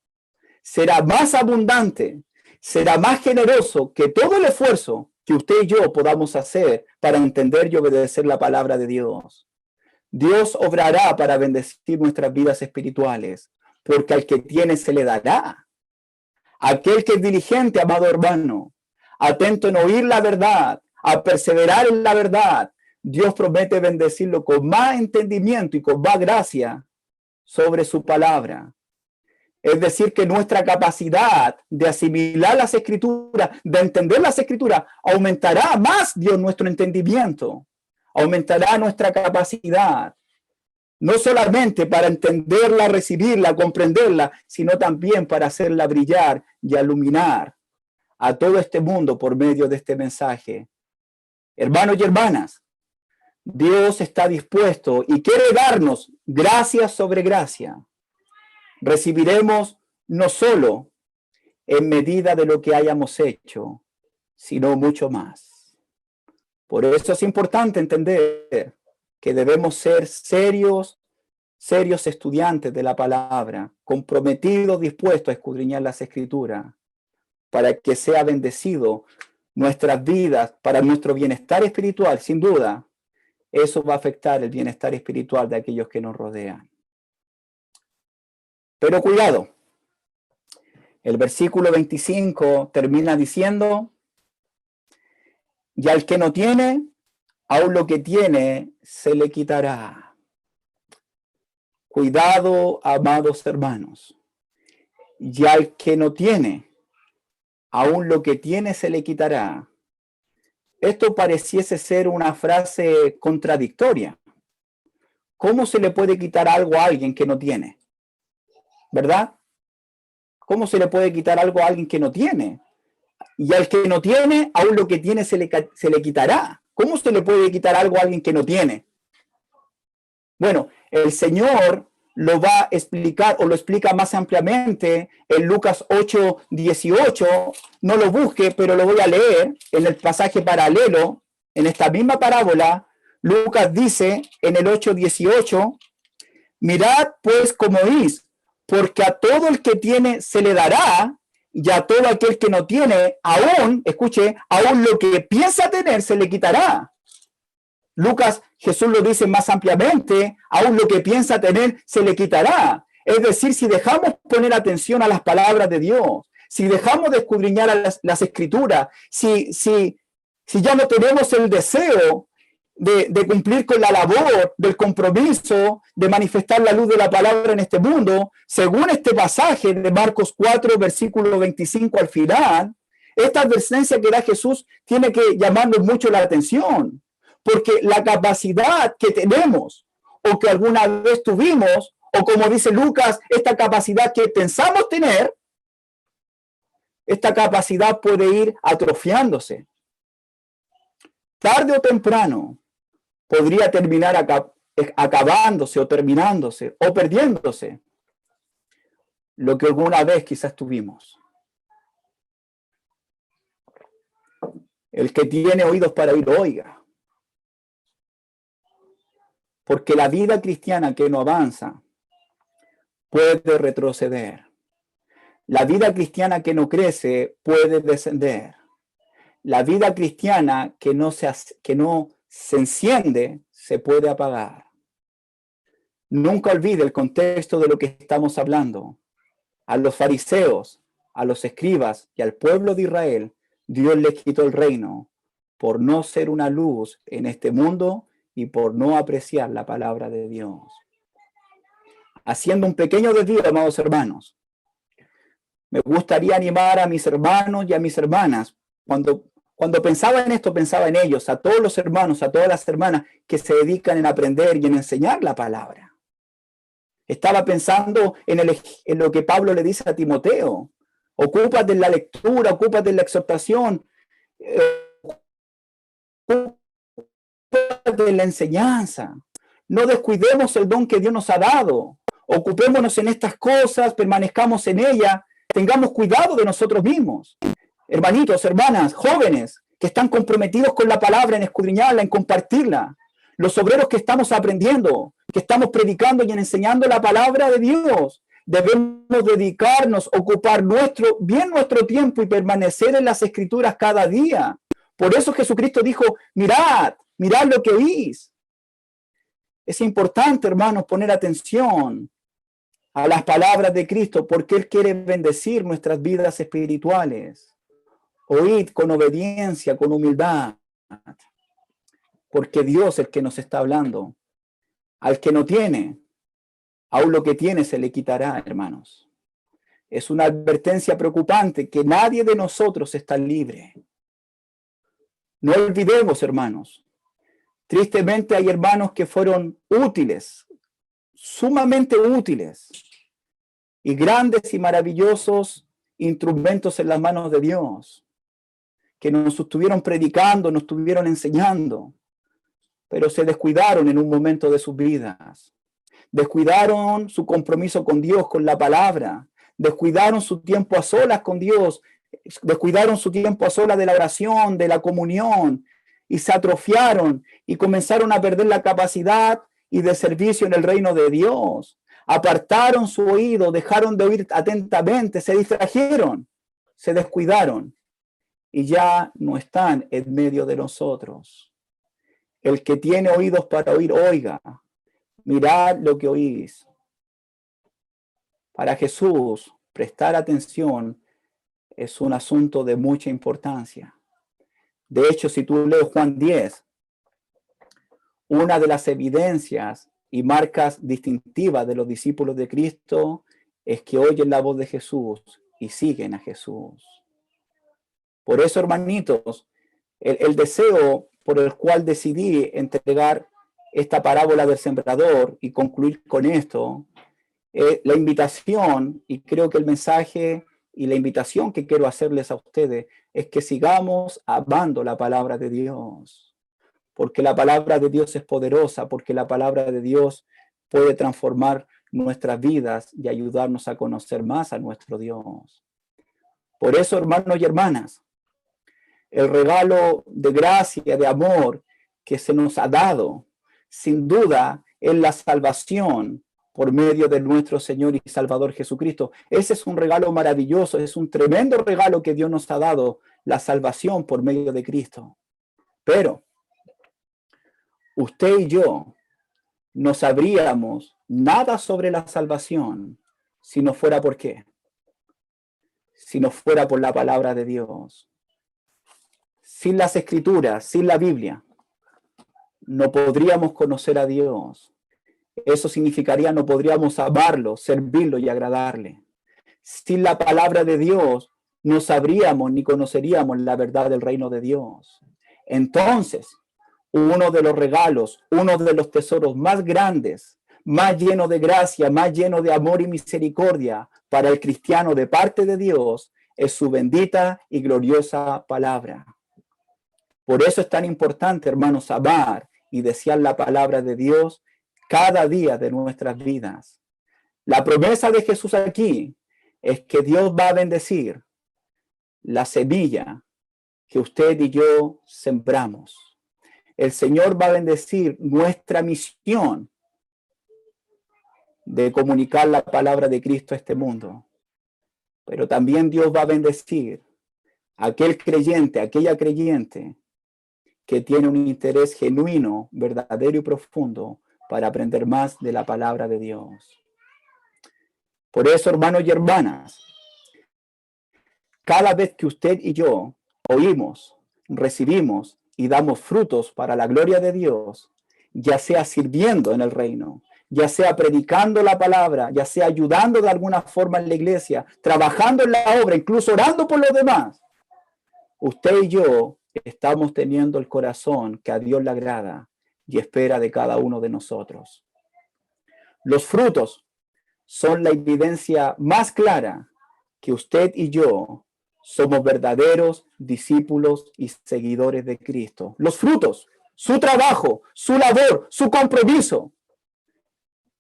será más abundante, será más generoso que todo el esfuerzo que usted y yo podamos hacer para entender y obedecer la palabra de Dios. Dios obrará para bendecir nuestras vidas espirituales, porque al que tiene se le dará. Aquel que es diligente, amado hermano, atento en oír la verdad, a perseverar en la verdad, Dios promete bendecirlo con más entendimiento y con más gracia sobre su palabra. Es decir, que nuestra capacidad de asimilar las Escrituras, de entender las Escrituras, aumentará más, Dios, nuestro entendimiento. Aumentará nuestra capacidad, no solamente para entenderla, recibirla, comprenderla, sino también para hacerla brillar y iluminar a todo este mundo por medio de este mensaje Hermanos y hermanas, Dios está dispuesto y quiere darnos gracia sobre gracia. Recibiremos no solo en medida de lo que hayamos hecho, sino mucho más. Por eso es importante entender que debemos ser serios estudiantes de la palabra, comprometidos, dispuestos a escudriñar las Escrituras, para que sea bendecido nuestras vidas, para nuestro bienestar espiritual, sin duda. Eso va a afectar el bienestar espiritual de aquellos que nos rodean. Pero cuidado, el versículo 25 termina diciendo, y al que no tiene, aún lo que tiene se le quitará. Cuidado, amados hermanos, y al que no tiene, aún lo que tiene se le quitará. Esto pareciese ser una frase contradictoria. ¿Cómo se le puede quitar algo a alguien que no tiene? ¿Verdad? ¿Cómo se le puede quitar algo a alguien que no tiene? Y al que no tiene, aún lo que tiene se le quitará. ¿Cómo se le puede quitar algo a alguien que no tiene? Bueno, el Señor lo va a explicar o lo explica más ampliamente en Lucas 8:18. No lo busque, pero lo voy a leer en el pasaje paralelo, en esta misma parábola. Lucas dice en el 8:18, mirad pues cómo oís, porque a todo el que tiene se le dará, y a todo aquel que no tiene, aún, escuche, aún lo que piensa tener se le quitará. Lucas, Jesús lo dice más ampliamente, aún lo que piensa tener se le quitará. Es decir, si dejamos poner atención a las palabras de Dios, si dejamos de escudriñar a las Escrituras, si ya no tenemos el deseo de cumplir con la labor, del compromiso, de manifestar la luz de la palabra en este mundo, según este pasaje de Marcos 4, versículo 25 al final, esta advertencia que da Jesús tiene que llamarnos mucho la atención. Porque la capacidad que tenemos o que alguna vez tuvimos, o como dice Lucas, esta capacidad que pensamos tener, esta capacidad puede ir atrofiándose. Tarde o temprano podría terminar acabándose o terminándose o perdiéndose lo que alguna vez quizás tuvimos. El que tiene oídos para oír, oiga. Porque la vida cristiana que no avanza puede retroceder. La vida cristiana que no crece puede descender. La vida cristiana que no se enciende se puede apagar. Nunca olvide el contexto de lo que estamos hablando. A los fariseos, a los escribas y al pueblo de Israel, Dios les quitó el reino por no ser una luz en este mundo y por no apreciar la palabra de Dios. Haciendo un pequeño desvío, amados hermanos, me gustaría animar a mis hermanos y a mis hermanas. Cuando pensaba en esto, pensaba en ellos, a todos los hermanos, a todas las hermanas que se dedican en aprender y en enseñar la palabra. Estaba pensando en lo que Pablo le dice a Timoteo. Ocúpate en la lectura, ocúpate en la exhortación, de la enseñanza. No descuidemos el don que Dios nos ha dado. Ocupémonos en estas cosas, permanezcamos en ellas, tengamos cuidado de nosotros mismos. Hermanitos, hermanas, jóvenes que están comprometidos con la palabra, en escudriñarla, en compartirla. Los obreros que estamos aprendiendo, que estamos predicando y enseñando la palabra de Dios. Debemos dedicarnos, ocupar nuestro tiempo y permanecer en las Escrituras cada día. Por eso Jesucristo dijo, mirad lo que oís. Es importante, hermanos, poner atención a las palabras de Cristo porque Él quiere bendecir nuestras vidas espirituales. Oíd con obediencia, con humildad, porque Dios es el que nos está hablando. Al que no tiene, aún lo que tiene se le quitará, hermanos. Es una advertencia preocupante que nadie de nosotros está libre. No olvidemos, hermanos. Tristemente hay hermanos que fueron útiles, sumamente útiles, y grandes y maravillosos instrumentos en las manos de Dios, que nos estuvieron predicando, nos estuvieron enseñando, pero se descuidaron en un momento de sus vidas. Descuidaron su compromiso con Dios, con la palabra. Descuidaron su tiempo a solas con Dios. Descuidaron su tiempo a solas de la oración, de la comunión, y se atrofiaron y comenzaron a perder la capacidad y de servicio en el reino de Dios. Apartaron su oído, dejaron de oír atentamente, se distrajeron, se descuidaron y ya no están en medio de nosotros. El que tiene oídos para oír, oiga. Mirad lo que oís. Para Jesús, prestar atención es un asunto de mucha importancia. De hecho, si tú lees Juan 10, una de las evidencias y marcas distintivas de los discípulos de Cristo es que oyen la voz de Jesús y siguen a Jesús. Por eso, hermanitos, el deseo por el cual decidí entregar esta parábola del sembrador y concluir con esto, la invitación, y creo que el mensaje y la invitación que quiero hacerles a ustedes es que sigamos amando la palabra de Dios, porque la palabra de Dios es poderosa, porque la palabra de Dios puede transformar nuestras vidas y ayudarnos a conocer más a nuestro Dios. Por eso, hermanos y hermanas, el regalo de gracia, de amor que se nos ha dado, sin duda, es la salvación por medio de nuestro Señor y Salvador Jesucristo. Ese es un regalo maravilloso, es un tremendo regalo que Dios nos ha dado, la salvación por medio de Cristo. Pero usted y yo no sabríamos nada sobre la salvación si no fuera por qué. Si no fuera por la palabra de Dios. Sin las Escrituras, sin la Biblia, no podríamos conocer a Dios. Eso significaría no podríamos amarlo, servirlo y agradarle. Sin la palabra de Dios, no sabríamos ni conoceríamos la verdad del reino de Dios. Entonces, uno de los regalos, uno de los tesoros más grandes, más lleno de gracia, más lleno de amor y misericordia para el cristiano de parte de Dios, es su bendita y gloriosa palabra. Por eso es tan importante, hermanos, amar y desear la palabra de Dios cada día de nuestras vidas. La promesa de Jesús aquí es que Dios va a bendecir la semilla que usted y yo sembramos. El Señor va a bendecir nuestra misión de comunicar la palabra de Cristo a este mundo. Pero también Dios va a bendecir a aquel creyente, a aquella creyente que tiene un interés genuino, verdadero y profundo para aprender más de la palabra de Dios. Por eso, hermanos y hermanas, cada vez que usted y yo oímos, recibimos y damos frutos para la gloria de Dios, ya sea sirviendo en el reino, ya sea predicando la palabra, ya sea ayudando de alguna forma en la iglesia, trabajando en la obra, incluso orando por los demás, usted y yo estamos teniendo el corazón que a Dios le agrada y espera de cada uno de nosotros. Los frutos son la evidencia más clara que usted y yo somos verdaderos discípulos y seguidores de Cristo. Los frutos, su trabajo, su labor, su compromiso,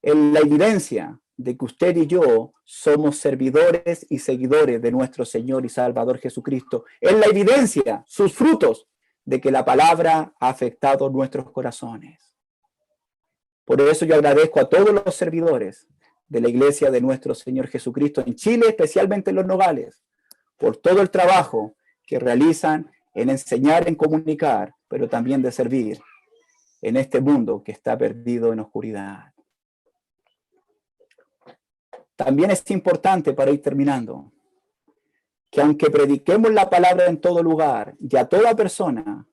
es la evidencia de que usted y yo somos servidores y seguidores de nuestro Señor y Salvador Jesucristo. Es la evidencia, sus frutos, de que la palabra ha afectado nuestros corazones. Por eso yo agradezco a todos los servidores de la iglesia de nuestro Señor Jesucristo en Chile, especialmente en Los Nogales, por todo el trabajo que realizan en enseñar, en comunicar, pero también de servir en este mundo que está perdido en oscuridad. También es importante, para ir terminando, que aunque prediquemos la palabra en todo lugar y a toda persona,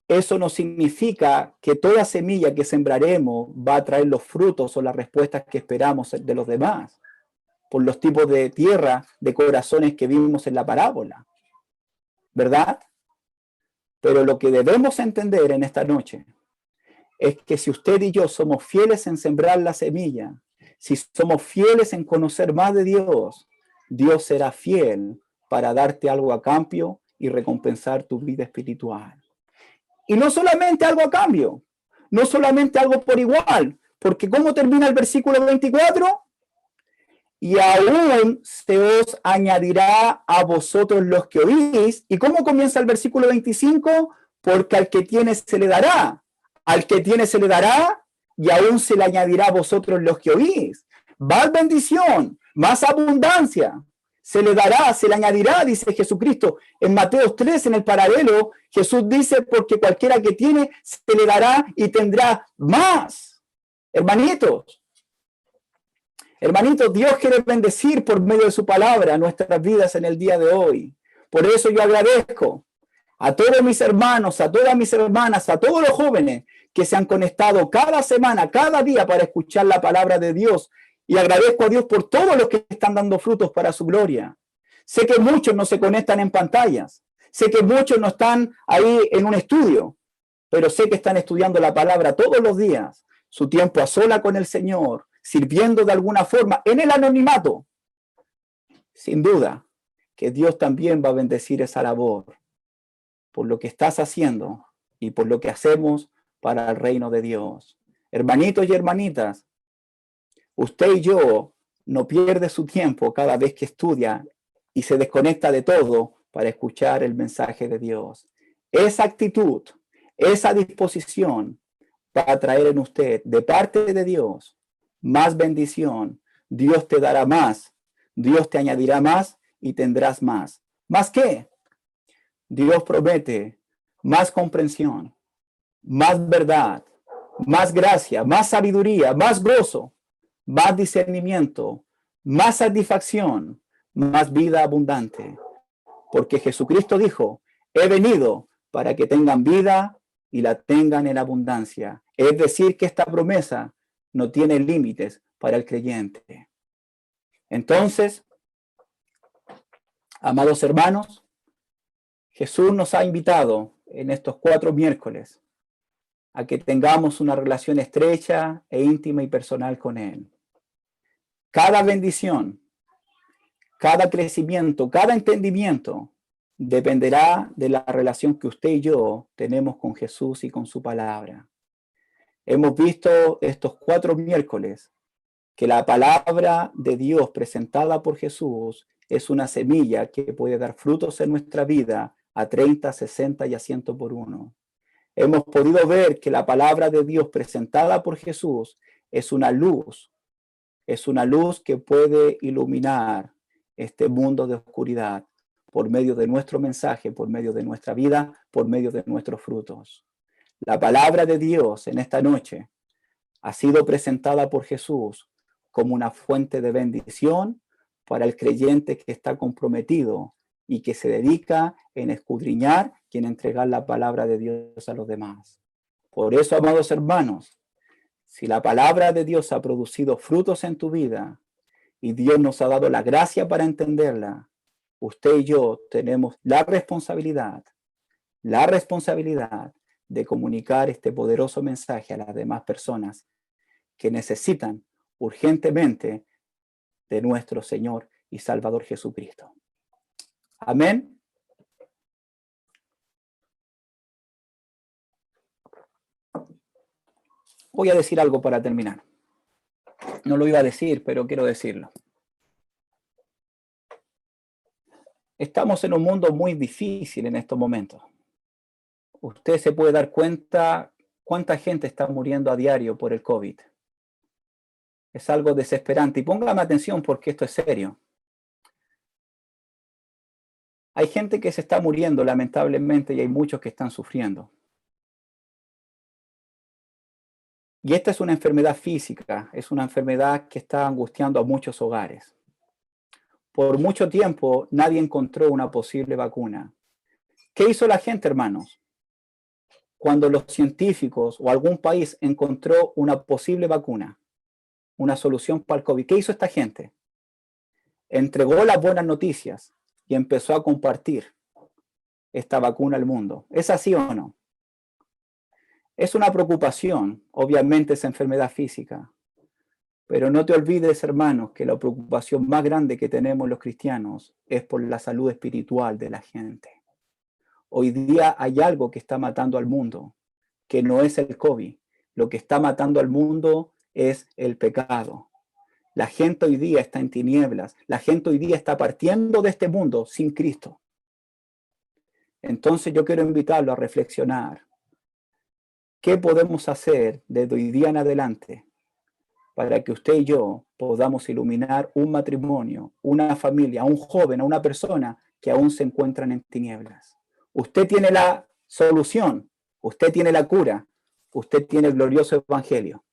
eso no significa que toda semilla que sembraremos va a traer los frutos o las respuestas que esperamos de los demás, por los tipos de tierra, de corazones que vimos en la parábola, ¿verdad? Pero lo que debemos entender en esta noche es que si usted y yo somos fieles en sembrar la semilla, si somos fieles en conocer más de Dios, Dios será fiel para darte algo a cambio y recompensar tu vida espiritual. Y no solamente algo a cambio, no solamente algo por igual, porque ¿cómo termina el versículo 24? Y aún se os añadirá a vosotros los que oís. ¿Y cómo comienza el versículo 25? Porque al que tiene se le dará, al que tiene se le dará, y aún se le añadirá a vosotros los que oís. Más bendición, más abundancia, se le dará, se le añadirá, dice Jesucristo. En Mateo 3, en el paralelo, Jesús dice, porque cualquiera que tiene, se le dará y tendrá más. Hermanitos, Dios quiere bendecir por medio de su palabra nuestras vidas en el día de hoy. Por eso yo agradezco a todos mis hermanos, a todas mis hermanas, a todos los jóvenes que se han conectado cada semana, cada día para escuchar la palabra de Dios. Y agradezco a Dios por todos los que están dando frutos para su gloria. Sé que muchos no se conectan en pantallas. Sé que muchos no están ahí en un estudio, pero sé que están estudiando la palabra todos los días. Su tiempo a sola con el Señor, sirviendo de alguna forma en el anonimato. Sin duda que Dios también va a bendecir esa labor por lo que estás haciendo y por lo que hacemos para el reino de Dios. Hermanitos y hermanitas, usted y yo no pierde su tiempo cada vez que estudia y se desconecta de todo para escuchar el mensaje de Dios. Esa actitud, esa disposición va a traer en usted de parte de Dios más bendición. Dios te dará más, Dios te añadirá más y tendrás más. ¿Más qué? Dios promete más comprensión, más verdad, más gracia, más sabiduría, más gozo, más discernimiento, más satisfacción, más vida abundante. Porque Jesucristo dijo, he venido para que tengan vida y la tengan en abundancia. Es decir, que esta promesa no tiene límites para el creyente. Entonces, amados hermanos, Jesús nos ha invitado en estos 4 miércoles a que tengamos una relación estrecha e íntima y personal con Él. Cada bendición, cada crecimiento, cada entendimiento dependerá de la relación que usted y yo tenemos con Jesús y con su palabra. Hemos visto estos 4 miércoles que la palabra de Dios presentada por Jesús es una semilla que puede dar frutos en nuestra vida a 30, 60 y a 100 por 1. Hemos podido ver que la palabra de Dios presentada por Jesús es una luz que puede iluminar este mundo de oscuridad por medio de nuestro mensaje, por medio de nuestra vida, por medio de nuestros frutos. La palabra de Dios en esta noche ha sido presentada por Jesús como una fuente de bendición para el creyente que está comprometido y que se dedica en escudriñar y en entregar la palabra de Dios a los demás. Por eso, amados hermanos, si la palabra de Dios ha producido frutos en tu vida y Dios nos ha dado la gracia para entenderla, usted y yo tenemos la responsabilidad de comunicar este poderoso mensaje a las demás personas que necesitan urgentemente de nuestro Señor y Salvador Jesucristo. Amén. Voy a decir algo para terminar. No lo iba a decir, pero quiero decirlo. Estamos en un mundo muy difícil en estos momentos. Usted se puede dar cuenta cuánta gente está muriendo a diario por el COVID. Es algo desesperante. Y póngame atención porque esto es serio. Hay gente que se está muriendo lamentablemente y hay muchos que están sufriendo. Y esta es una enfermedad física, es una enfermedad que está angustiando a muchos hogares. Por mucho tiempo nadie encontró una posible vacuna. ¿Qué hizo la gente, hermanos? Cuando los científicos o algún país encontró una posible vacuna, una solución para el COVID, ¿qué hizo esta gente? Entregó las buenas noticias y empezó a compartir esta vacuna al mundo. ¿Es así o no? Es una preocupación, obviamente, esa enfermedad física. Pero no te olvides, hermanos, que la preocupación más grande que tenemos los cristianos es por la salud espiritual de la gente. Hoy día hay algo que está matando al mundo, que no es el COVID. Lo que está matando al mundo es el pecado. La gente hoy día está en tinieblas. La gente hoy día está partiendo de este mundo sin Cristo. Entonces yo quiero invitarlo a reflexionar. ¿Qué podemos hacer desde hoy día en adelante para que usted y yo podamos iluminar un matrimonio, una familia, a un joven, a una persona que aún se encuentran en tinieblas? Usted tiene la solución, usted tiene la cura, usted tiene el glorioso evangelio.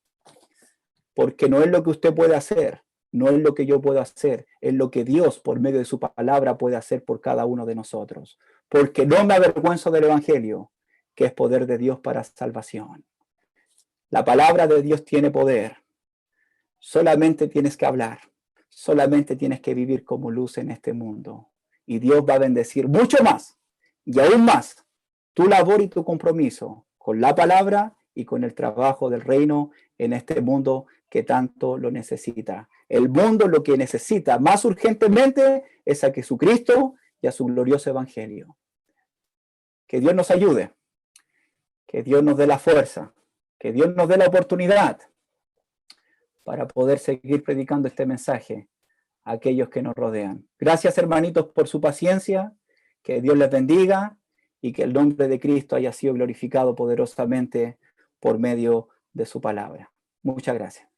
Porque no es lo que usted puede hacer, no es lo que yo puedo hacer, es lo que Dios por medio de su palabra puede hacer por cada uno de nosotros. Porque no me avergüenzo del evangelio, que es poder de Dios para salvación. La palabra de Dios tiene poder. Solamente tienes que hablar, solamente tienes que vivir como luz en este mundo. Y Dios va a bendecir mucho más y aún más tu labor y tu compromiso con la palabra y con el trabajo del reino en este mundo que tanto lo necesita. El mundo lo que necesita más urgentemente es a Jesucristo y a su glorioso evangelio. Que Dios nos ayude, que Dios nos dé la fuerza, que Dios nos dé la oportunidad para poder seguir predicando este mensaje a aquellos que nos rodean. Gracias, hermanitos, por su paciencia, que Dios les bendiga y que el nombre de Cristo haya sido glorificado poderosamente por medio de su palabra. Muchas gracias.